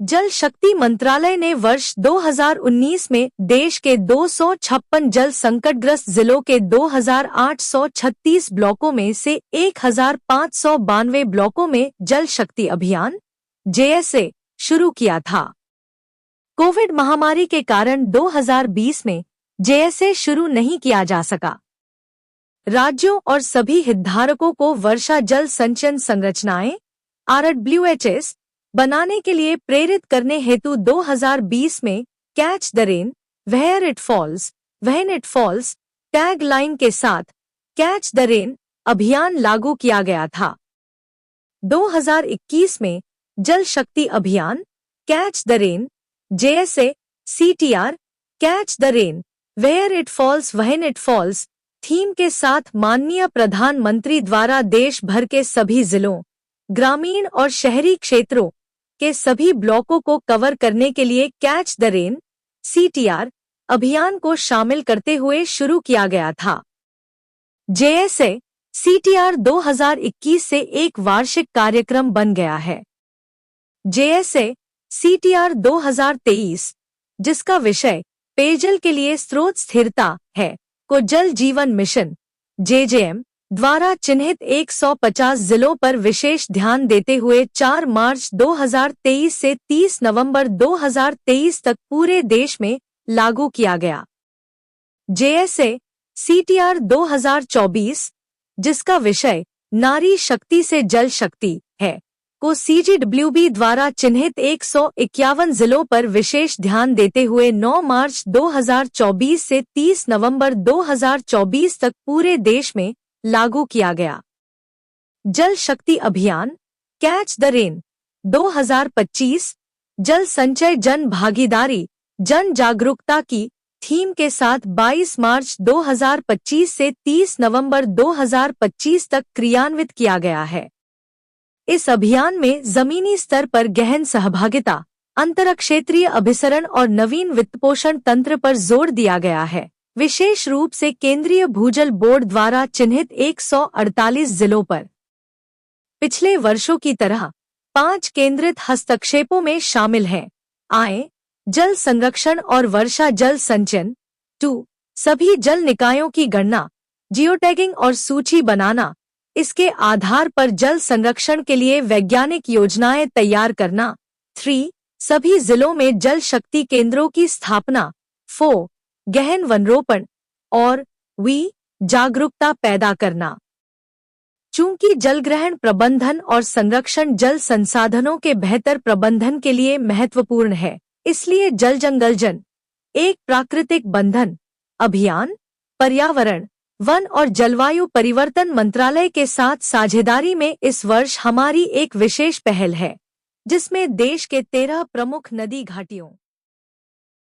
जल शक्ति मंत्रालय ने वर्ष 2019 में देश के 256 जल संकटग्रस्त जिलों के 2836 ब्लॉकों में से 1592 ब्लॉकों में जल शक्ति अभियान (JSA) शुरू किया था। कोविड महामारी के कारण 2020 में JSA शुरू नहीं किया जा सका। राज्यों और सभी हितधारकों को वर्षा जल संचयन संरचनाएं (RWHS) बनाने के लिए प्रेरित करने हेतु 2020 में catch the rain where it falls when it falls tag line के साथ कैच द रेन अभियान लागू किया गया था। 2021 में Jal Shakti Abhiyan catch the rain JSA CTR catch the rain where it falls when it falls theme के साथ माननीय प्रधानमंत्री द्वारा देश भर के सभी जिलों, ग्रामीण और शहरी क्षेत्रों के सभी ब्लॉकों को कवर करने के लिए कैच द रेन CTR अभियान को शामिल करते हुए शुरू किया गया था। JSA CTR 2021 से एक वार्षिक कार्यक्रम बन गया है। JSA CTR 2023, जिसका विषय पेयजल के लिए स्रोत स्थिरता है, को जल जीवन मिशन JJM द्वारा चिन्हित 150 जिलों पर विशेष ध्यान देते हुए 4 मार्च 2023 से 30 नवंबर 2023 तक पूरे देश में लागू किया गया। JSA CTR 2024, जिसका विषय नारी शक्ति से जल शक्ति है, को CGWB द्वारा चिन्हित 151 जिलों पर विशेष ध्यान देते हुए 9 मार्च 2024 से 30 नवंबर 2024 तक पूरे देश में लागू किया गया। जल Shakti Abhiyan catch the rain 2025 जल संचय जन भागीदारी जन जागरूकता की थीम के साथ 22 मार्च 2025 से 30 नवंबर 2025 तक क्रियान्वित किया गया है। इस अभियान में जमीनी स्तर पर गहन सहभागिता, अंतरक्षेत्रीय अभिसरण और नवीन वित्तपोषण तंत्र पर जोर दिया गया है, विशेष रूप से केंद्रीय भूजल बोर्ड द्वारा चिन्हित 148 जिलों पर। पिछले वर्षों की तरह 5 केंद्रित हस्तक्षेपों में शामिल हैं। आय, जल संरक्षण और वर्षा जल संचयन। 2. सभी जल निकायों की गणना, जियोटैगिंग और सूची बनाना। इसके आधार पर जल संरक्षण के लिए वैज्ञानिक योजनाएं तैयार करना। 3. सभी जिलों में जल शक्ति केंद्रों की स्थापना। 4. गहन वनरोपण और जागरूकता पैदा करना। चूंकि जलग्रहण प्रबंधन और संरक्षण जल संसाधनों के बेहतर प्रबंधन के लिए महत्वपूर्ण है, इसलिए जल जंगल जन एक प्राकृतिक बंधन अभियान पर्यावरण, वन और जलवायु परिवर्तन मंत्रालय के साथ साझेदारी में इस वर्ष हमारी एक विशेष पहल है, जिसमें देश के 13 प्रमुख नदी घाटियों